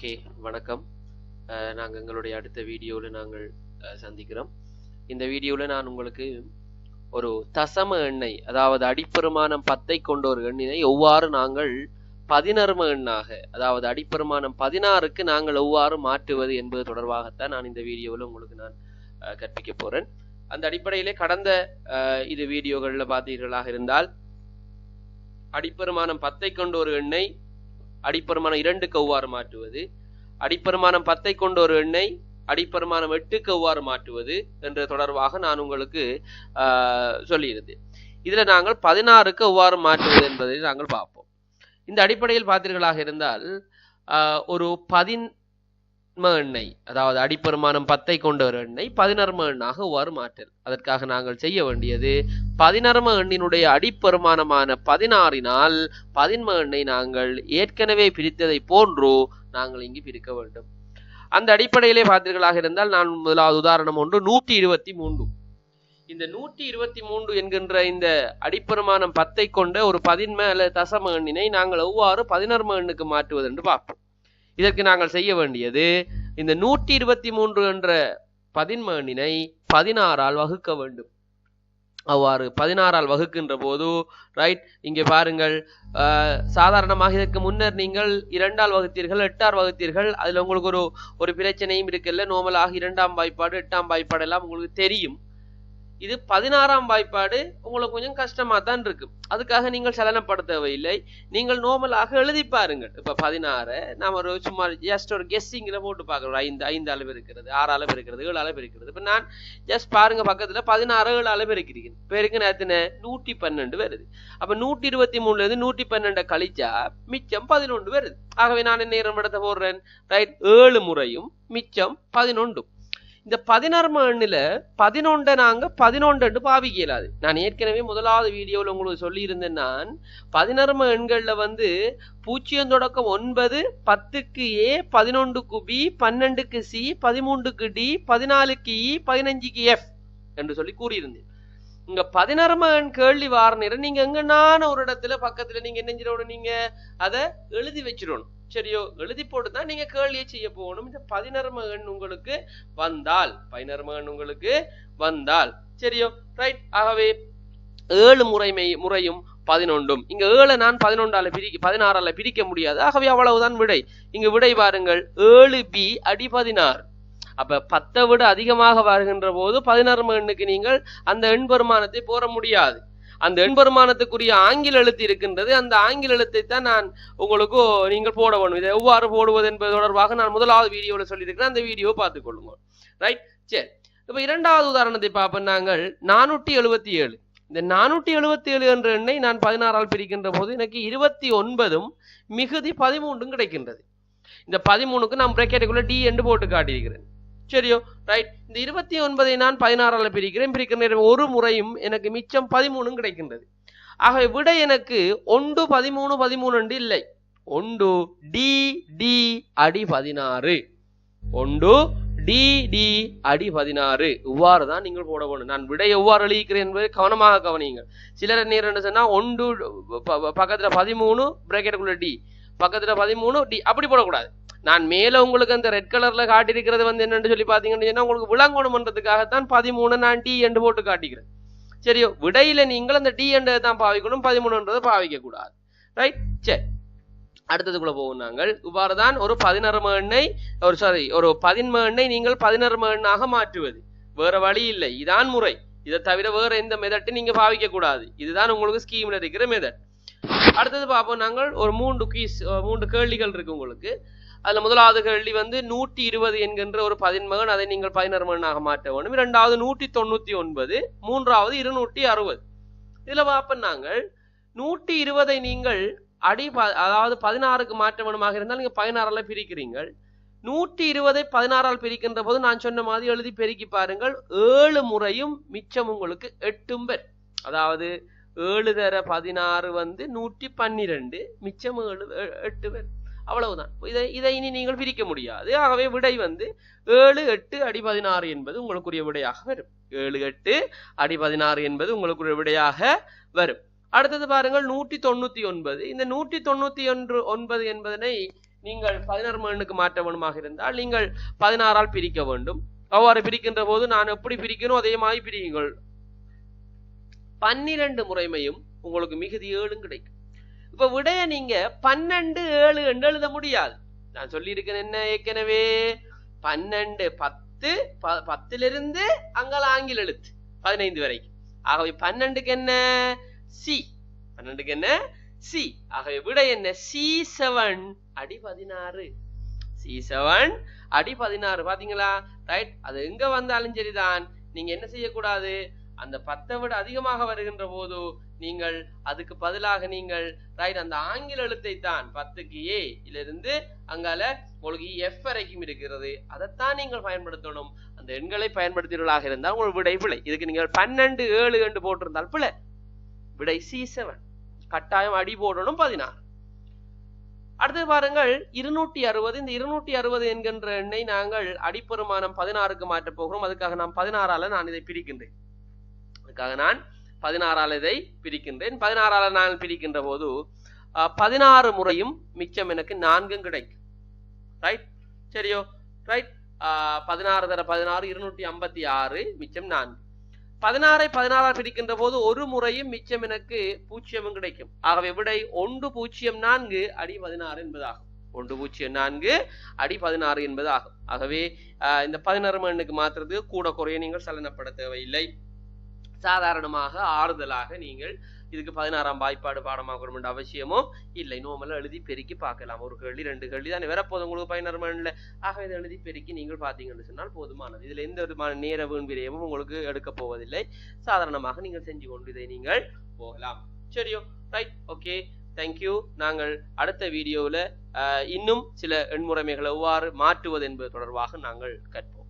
Okay, வணக்கம். நாங்கள் எங்களுடைய அடுத்த வீடியோவில் நாங்கள் சந்திக்கிறோம். இந்த வீடியோவில் நான் உங்களுக்கு ஒரு தசம எண்ணெய், அதாவது அடிப்பெருமானம் 10 கொண்ட ஒரு எண்ணினை எவ்வாறு நாங்கள் 11 எண்ணாக, அதாவது அடிப்பெருமானம் 16க்கு நாங்கள் எவ்வாறு மாற்றுவது என்பது தொடர்பாகத்தான் நான் இந்த வீடியோவில் உங்களுக்கு நான் கற்பிக்க போறேன். அந்த அடிப்படையிலே கடந்த இது வீடியோகளில் பார்த்தீர்களாக இருந்தால் அடிப்பெருமானம் 10 கொண்ட ஒரு எண்ணை அடிப்பெருமானம் 2க்கு எவ்வாறு மாற்றுவது, அடிப்பெருமானம் 10 கொண்ட ஒரு எண்ணை அடிப்பெருமானம் 8க்கு எவ்வாறு மாற்றுவது என்ற தொடர்பாக நான் உங்களுக்கு சொல்லியிருந்தேன். இதுல நாங்கள் 16க்கு எவ்வாறு மாற்றுவது என்பதை நாங்கள் பார்ப்போம். இந்த அடிப்படையில் பார்த்தீர்களாக இருந்தால் ஒரு 11 எண்ணெய், அதாவது அடிப்பெருமானம் 10 கொண்ட ஒரு எண்ணை 11 எண்ணாக எவ்வாறு மாற்றல். அதற்காக நாங்கள் செய்ய வேண்டியது 11 எண்ணினுடைய அடிப்பெருமானமான 16னால் 11 எண்ணை நாங்கள் ஏற்கனவே பிரித்ததை போன்று நாங்கள் இங்கு பிரிக்க வேண்டும். அந்த அடிப்படையிலே பார்த்தீர்களாக இருந்தால் நான் முதலாவது உதாரணம் ஒன்று 123. இந்த 123 என்கின்ற இந்த அடிப்பெருமானம் 10 கொண்ட ஒரு 11 அல்லது தசம எண்ணினை நாங்கள் எவ்வாறு 11 எண்ணுக்கு மாற்றுவது என்று பார்ப்போம். இதற்கு நாங்கள் செய்ய வேண்டியது இந்த 123 என்ற 11 எண்ணினை 16ஆல் வகுக்க வேண்டும். அவ்வாறு 16ஆல் வகுக்கின்ற போது ரைட், இங்கே பாருங்கள், சாதாரணமாக இதற்கு முன்னர் நீங்கள் 2ஆல் வகுத்தீர்கள், 8ஆல் வகுத்தீர்கள். அதுல உங்களுக்கு ஒரு பிரச்சனையும் இருக்குல்ல. நோமலாக 2ஆம் வாய்ப்பாடு 8ஆம் வாய்ப்பாடு எல்லாம் உங்களுக்கு தெரியும். இது 16ஆம் வாய்ப்பாடு உங்களுக்கு கொஞ்சம் கஷ்டமா தான் இருக்கு. அதுக்காக நீங்கள் சலனப்பட தேவையில்லை. நீங்கள் நோமலாக எழுதி பாருங்கள். இப்ப 16 நாம ஒரு சும்மா ஜஸ்ட் ஒரு கெஸ்ஸிங்ல போட்டு பார்க்கிறோம். 5 அளவு இருக்கிறது, 6 அளவு இருக்கிறது, 7 அளவு இருக்கிறது. இப்ப நான் ஜஸ்ட் பாருங்க, பக்கத்துல 16 7 அளவு இருக்கிறீங்க. பேருக்கு நேரத்தின 112 வருது. அப்ப 123ல இருந்து 112 கழிச்சா மிச்சம் 11 வருது. ஆகவே நான் என்ன இடத்தை போடுறேன், ரைட், 7 முறையும் மிச்சம் 11. இந்த 11 எண்ணில 11 நாங்க 11 பாவிக்க இயலாது. நான் ஏற்கனவே முதலாவது வீடியோவில் உங்களுக்கு சொல்லி இருந்தேன். நான் 11 எண்கள்ல 0 தொடக்கம் 9, 10க்கு A, 11க்கு B, 12க்கு C, 13க்கு D, 14க்கு E, 15க்கு F என்று சொல்லி கூறியிருந்தேன். இங்க 11 எண் கேள்வி வார நேரம் நீங்க எங்கனான ஒரு இடத்துல பக்கத்துல நீங்க என்ன செஞ்சிடணும், நீங்க அதை எழுதி வச்சிடணும். சரியோ, எழுதி போட்டுதான் நீங்க கேள்வியை செய்ய போகணும். இந்த 11 எண் உங்களுக்கு வந்தால் 11 எண் உங்களுக்கு வந்தால் சரியோ, ரைட். ஆகவே 7 முறையும் 11. இங்க 7 நான் 16ஆல பிரிக்க முடியாது. ஆகவே அவ்வளவுதான் விடை. இங்க விடை பாருங்கள், 7B அடி 16. அப்ப 10 விட அதிகமாக வருகின்ற போது 11 எண்ணுக்கு நீங்கள் அந்த எண் பெருமானத்தை போட முடியாது. அந்த எண் பெருமானத்துக்குரிய ஆங்கில எழுத்து இருக்கின்றது. அந்த ஆங்கில எழுத்தை தான் நான் உங்களுக்கு நீங்கள் போட வேணும். இதை எவ்வாறு போடுவது என்பது தொடர்பாக நான் முதலாவது வீடியோவில் சொல்லியிருக்கிறேன். அந்த வீடியோ பார்த்துக்கொள்ளுங்க. ரைட், சரி. இப்ப இரண்டாவது உதாரணத்தை பார்ப்போம். நாங்கள் 477. இந்த 477 என்ற எண்ணை நான் 16ஆல் பிரிக்கின்ற போது எனக்கு 29ம் மிகுதி 13ம் கிடைக்கின்றது. இந்த 13க்கு நான் பிரேக்கெட்டுக்குள்ள D என்று போட்டு காட்டியிருக்கிறேன். சரியோ, ரைட். இந்த 29ஐ நான் 16ஆல் பிரிக்கிறேன். பிரிக்கிற நேரம் ஒரு முறையும் எனக்கு மிச்சம் 13ம் கிடைக்கின்றது. ஆகவே விட எனக்கு 1 13 13 இல்லை. 1 D அடி 16. 1 D அடி 16. இவ்வாறு தான் நீங்கள் போட வேணும். நான் விடை எவ்வாறு எழுதிக்கிறேன் என்பதை கவனமாக கவனியுங்கள். சிலர் நேரம் என்ன சொன்னா 1 பக்கத்துல 13 பிரேக்கெட்டுக்குள்ள D, பக்கத்துல 13 D, அப்படி போடக்கூடாது. நான் மேல உங்களுக்கு அந்த ரெட் கலர்ல காட்டியிருக்கிறது என்னன்னு சொல்லி பாத்தீங்கன்னா உங்களுக்கு விளங்கணும் பண்றதுக்காகத்தான் 13 நான் D என்று போட்டு காட்டிக்கிறேன். சரியோ, விடையில நீங்கள் அந்த D என்றதை தான் பாவிக்கணும், 13ன்றதை பாவிக்க கூடாது. ரைட், சரி. அடுத்ததுக்குள்ள போவோம். நாங்கள் இவ்வாறுதான் ஒரு 11 எண்ணை ஒரு 11 எண்ணை நீங்கள் 11 எண்ணாக மாற்றுவது. வேற வழி இல்லை, இதான் முறை. இதை தவிர வேற எந்த மெதட்டை நீங்க பாவிக்க கூடாது. இதுதான் உங்களுக்கு ஸ்கீம்ல இருக்கிற மெதட். அடுத்தது பார்ப்போம். நாங்கள் ஒரு 3 கேள்விகள் இருக்கு உங்களுக்கு. அதுல முதலாவது கேள்வி 120 என்கின்ற ஒரு 11 அதை நீங்கள் 11 எண்ணாக மாற்ற வேண்டும். இரண்டாவது 199, மூன்றாவது 260. இதுல பார்ப்போம், நாங்கள் 120ஐ நீங்கள் அதாவது 16க்கு மாற்ற வேணுமாக இருந்தால் நீங்க 16ஆல பிரிக்கிறீங்கள். 120ஐ 16ஆல் பிரிக்கின்ற போது நான் சொன்ன மாதிரி எழுதி பெருக்கி பாருங்கள். 7 முறையும் மிச்சம் உங்களுக்கு 8 பேர். அதாவது 7 தர 16 112, மிச்சம் 8 பேர். அவ்வளவுதான். இதை இனி நீங்கள் பிரிக்க முடியாது. ஆகவே விடை 7 8 அடி 16 என்பது உங்களுக்குரிய விடையாக வரும். 7 8 அடி 16 என்பது உங்களுக்குரிய விடையாக வரும். அடுத்தது பாருங்கள் 199. இந்த 199 என்பதனை நீங்கள் 16 எண்ணுக்கு மாற்ற வேண்டுமாக இருந்தால் நீங்கள் 16ஆல் பிரிக்க வேண்டும். அவ்வாறு பிரிக்கின்ற போது நான் எப்படி பிரிக்கணும் அதே மாதிரி பிரியுங்கள். 12 முறைமையும் உங்களுக்கு மிகுதி 7 கிடைக்கும். இப்ப விடைய நீங்க 12 7 என்று எழுத முடியாது. நான் சொல்லி இருக்கேன் என்ன ஏற்கனவே 12 10 10லிருந்து அங்கால ஆங்கில எழுத்து 15 வரைக்கும். ஆகவே 12க்கு என்ன சி, 12க்கு என்ன சி. ஆகவே விடை என்ன C7 அடி 16. C7 அடி 16 பாத்தீங்களா? ரைட். அது எங்க வந்தாலும் சரிதான், நீங்க என்ன செய்யக்கூடாது, அந்த 10 விட அதிகமாக வருகின்ற போது நீங்கள் அதுக்கு பதிலாக நீங்கள் ரைட் அந்த ஆங்கில எழுத்தை தான் 10க்கு A இலிருந்து அங்கால உங்களுக்கு F வரைக்கும் இருக்கிறது, அதைத்தான் நீங்கள் பயன்படுத்தணும். அந்த எண்களை பயன்படுத்தியவர்களாக இருந்தால் உங்களுக்கு விடை பிழை. இதுக்கு நீங்கள் 12 7 என்று போட்டிருந்தால் பிழை. விடை C7. கட்டாயம் அடி போடணும் 16. அடுத்து பாருங்கள் 260. இந்த 260 என்கின்ற எண்ணை நாங்கள் அடிப்பெருமானம் 16க்கு மாற்ற போகிறோம். அதுக்காக நான் 16ஆல நான் இதை பிரிக்கின்றேன். அதுக்காக நான் 16ஆல் இதை பிரிக்கின்றேன். 16ஆல் நான் பிரிக்கின்ற போது 16 முறையும் மிச்சம் எனக்கு 4 கிடைக்கும். ரைட், சரியோ? ரைட். 16 தர 16 256 மிச்சம் 4. 16ஐ 16ஆல் பிரிக்கின்ற போது ஒரு முறையும் மிச்சம் எனக்கு 0 கிடைக்கும். ஆகவே விடை 104 அடி 16 என்பதாகும். 104 அடி 16 என்பதாகும். ஆகவே இந்த 16 எண்ணுக்கு மாற்றுறது கூட குறைய நீங்கள் சலனப்பட தேவையில்லை. சாதாரணமாக ஆறுதலாக நீங்கள் இதுக்கு 16ஆம் வாய்ப்பாடு பாடமாக்கணும் என்ற அவசியமும் இல்லை. நோமலா எழுதி பெருக்கி பார்க்கலாம். ஒரு கேள்வி 2 கேள்வி தான் வரப்போது உங்களுக்கு 16 எண்ணில். ஆக இதை எழுதி பெருக்கி நீங்கள் பார்த்தீங்கன்னு சொன்னால் போதுமானது. இதுல எந்த விதமான நேர வீண் விரயமும் உங்களுக்கு எடுக்க போவதில்லை. சாதாரணமாக நீங்கள் செஞ்சு கொண்டு இதை நீங்கள் போகலாம். சரியோ? Right, okay, thank you. நாங்கள் அடுத்த வீடியோவில் இன்னும் சில எண்முறைமைகளை எவ்வாறு மாற்றுவது என்பது தொடர்பாக நாங்கள் கற்போம்.